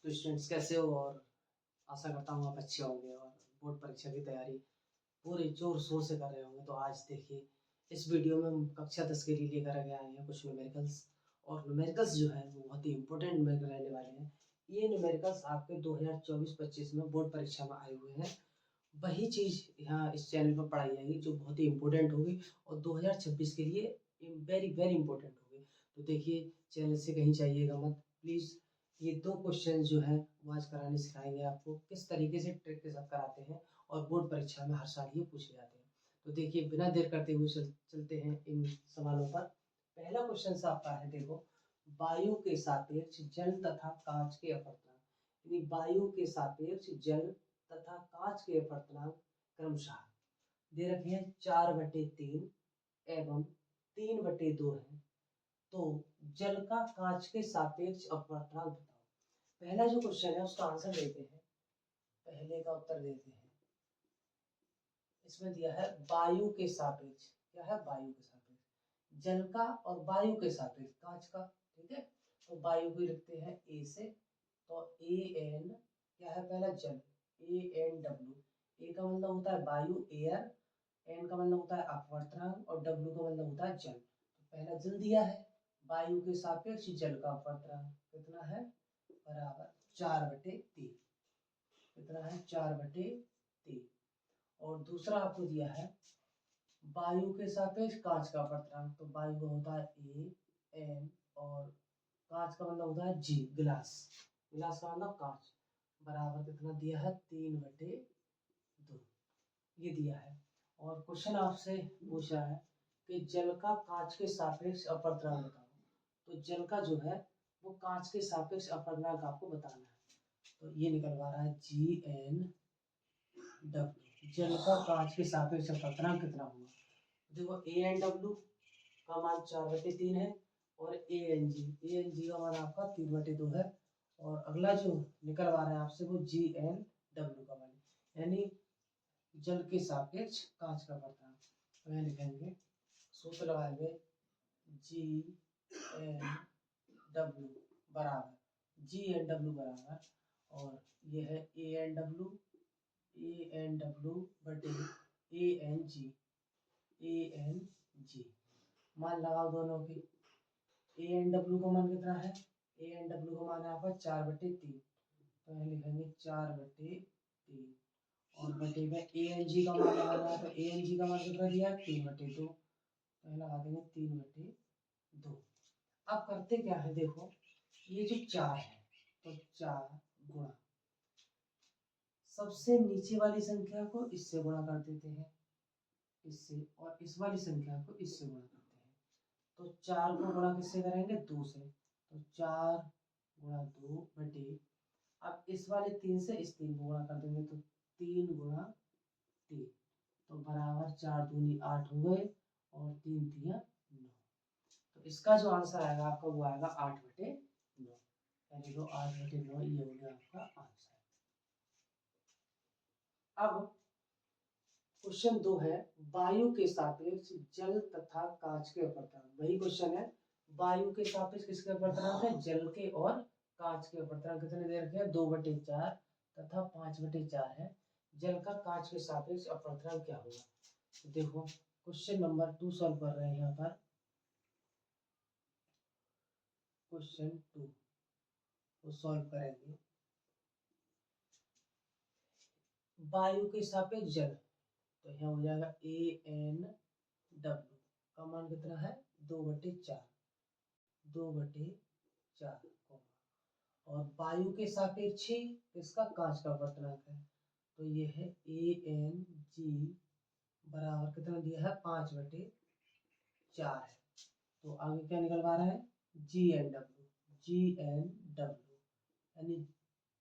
तो स्टूडेंट्स कैसे हो, और आशा करता हूँ आप अच्छे होंगे और बोर्ड परीक्षा की तैयारी पूरे जोर शोर से कर रहे होंगे। तो आज देखिए इस वीडियो में हम कक्षा 10 के लिए लेकर के आए हैं कुछ न्यूमेरिकल्स। और न्यूमेरिकल्स जो है वो बहुत ही इंपॉर्टेंट न्यूमेरिकल रहने वाले हैं। ये न्यूमेरिकल्स आपके 2024-25 में बोर्ड परीक्षा में आए हुए हैं। वही चीज़ यहाँ इस चैनल पर पढ़ाई जाएगी जो बहुत ही इंपॉर्टेंट होगी और 2026 के लिए वेरी वेरी इंपॉर्टेंट होगी। तो देखिए चैनल से कहीं जाइएगा मत प्लीज़। ये 2 क्वेश्चन जो हैं वो आज कराने सिखाएंगे आपको किस तरीके से ट्रिक के साथ कराते हैं और बोर्ड परीक्षा में हर साल ये पूछे जाते हैं। तो देखिए बिना देर करते हुए चलते हैं इन सवालों पर। पहला क्वेश्चन आपका है, देखो, वायु के सापेक्ष जल तथा कांच के अपवर्तनांक, यानी वायु के सापेक्ष जल तथा कांच के अपवर्तनांक क्रमशः दे रखे हैं 4/3 एवं 3/2 है। तो जल का कांच के सापेक्ष अपवर्तनांक बताओ। पहला जो क्वेश्चन है उसका आंसर देते हैं, पहले का उत्तर देते हैं। इसमें दिया है वायु के सापेक्ष, क्या है, वायु के सापेक्ष जल का और वायु के सापेक्ष कांच का, ठीक है। तो वायु को लिखते हैं ए से, तो ए एन क्या है, पहला जल, ए एन डब्ल्यू। ए का मतलब होता है वायु एयर, एन का मतलब होता है अपवर्तनांक और डब्ल्यू का मतलब होता है जल। तो पहला जल दिया है, वायु के सापेक्ष जल का अपवर्तनांक कितना है, बराबर 4/3। कितना है, 4/3। और दूसरा आपको दिया है वायु के सापेक्ष कांच का अपवर्तनांक, तो वायु का होता है ए एन और कांच का मतलब होता है जी, गिलास। गिलास का मतलब कांच, बराबर कितना दिया है, 3/2 ये दिया है। और क्वेश्चन आपसे पूछा है कि जल का कांच के सापेक्ष अपवर्तनांक बताओ। तो जल का जो है वो कांच के सापेक्ष अपवर्तनांक आपको बताना है। तो ये निकलवा रहा है GN डब्ल्यू। जल का कांच के सापेक्ष अपवर्तनांक कितना होगा। देखो AN डब्ल्यू का मान 4/3 है और AN जी का मान आपका 3/2 है। और अगला जो निकलवा रहा है आपसे वो GN डब्ल्यू का मान, यानी जल के सापेक्ष कांच का अपवर्तनांक। तो यहाँ लिखेंगे, सूत्र लगाएंगे GN बराबर और ये है AN डब्ल्यू बटे AN जी। मान लगाओ दोनों के। AN डब्ल्यू का मान कितना है, AN डब्ल्यू का मान है आपका 4/3। तो यहाँ लिखेंगे 4/3 और बटे में ANG का मान लगाना है। तो ANG का मान कितना दिया, 3/2। तो लगा देंगे 3/2। अब करते क्या है, देखो ये जो 4 है तो 4 गुणा सबसे नीचे वाली संख्या को इससे गुणा कर देते हैं, इससे, और इस वाली संख्या को इससे गुणा करते हैं। तो 4 को गुणा किससे करेंगे, 2 से। तो 4 गुणा 2 बटे, अब इस वाले 3 से इस 3 को गुणा कर देंगे, तो 3 गुणा 3, तो बराबर 4 दूनी 8 हो गए और 3 तिया 9। तो इसका जो आंसर आएगा आपका वो आएगा 8/9, यानी तो 8/9 ये हो गया आपका आंसर। अब क्वेश्चन 2 है, वायु के सापेक्ष जल तथा कांच के अपवर्तनांक। वही क्वेश्चन है, वायु के सापेक्ष किसके अपवर्तनांक है, जल के और कांच के अपवर्तनांक कितने दे रखे हैं, 2/4 तथा 5/4 है। जल का कांच के सापेक्ष अपवर्तनांक क्या होगा। तो देखो क्वेश्चन नंबर 2 सॉल्व कर रहे हैं यहाँ पर। क्वेश्चन 2 को सॉल्व करेंगे। वायु के सापेक्ष जल, तो यहाँ हो जाएगा AN डब्ल्यू का मान कितना है, 2/4 और वायु के सापेक्ष इसका कांच का अपवर्तनांक है, तो ये है ANG बराबर कितना दिया है, 5/4 है। तो आगे क्या निकलवा रहा है, GN डब्ल्यू यानी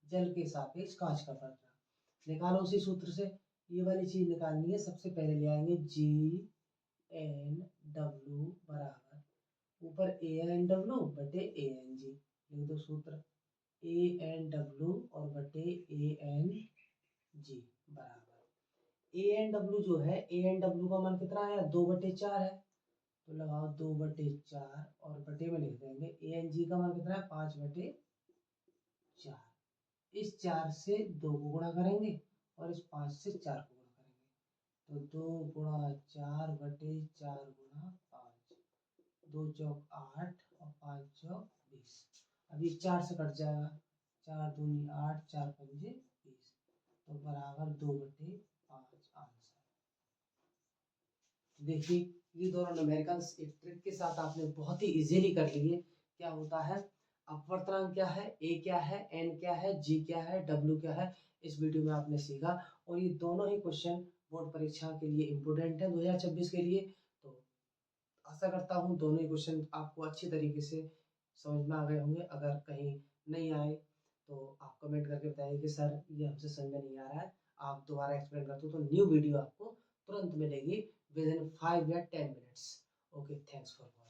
जल के सापेक्ष कांच का अपवर्तनांक निकालो। उसी सूत्र से ये वाली चीज निकालनी है। सबसे पहले ले आएंगे GN डब्ल्यू बराबर ऊपर AN डब्ल्यू बटे ANG, लिख दो सूत्र, AN डब्ल्यू और बटे ANG बराबर AN डब्ल्यू जो है, AN डब्ल्यू का मान कितना है, 2/4 है। तो लगाओ 2/4 और बटे में लिख देंगे ANG का मान कितना है, 5/4। इस 4 से 2 को गुणा करेंगे और इस 5 से 4 को गुणा करेंगे। तो 2 गुणा 4 बटे 4 गुणा 5, 2 चौक 8 और 5 चौक 20। अब ये 4 से कट जाएगा, 4 दूनी 8, 4 पंजे 20, तो बराबर 2/5 आंसर। देखिए ये दोनों न्यूमेरिकल्स एक ट्रिक के साथ आपने बहुत ही इजीली कर लिए। क्या होता है, अपवर्तनांक क्या है, ए क्या है, एन क्या है, जी क्या है, डब्ल्यू क्या है, इस वीडियो में आपने सीखा। और ये दोनों ही क्वेश्चन बोर्ड परीक्षा के लिए इम्पोर्टेंट है 2026 के लिए। तो आशा करता हूँ दोनों ही क्वेश्चन आपको अच्छी तरीके से समझ में आ गए होंगे। अगर कहीं नहीं आए तो आप कमेंट करके बताइए कि सर ये हमसे समझ में नहीं आ रहा है, आप दोबारा एक्सप्लेन करते हो, तो न्यू वीडियो आपको तुरंत मिलेगी विद इन 5 या 10 minutes. Okay, thanks for watching.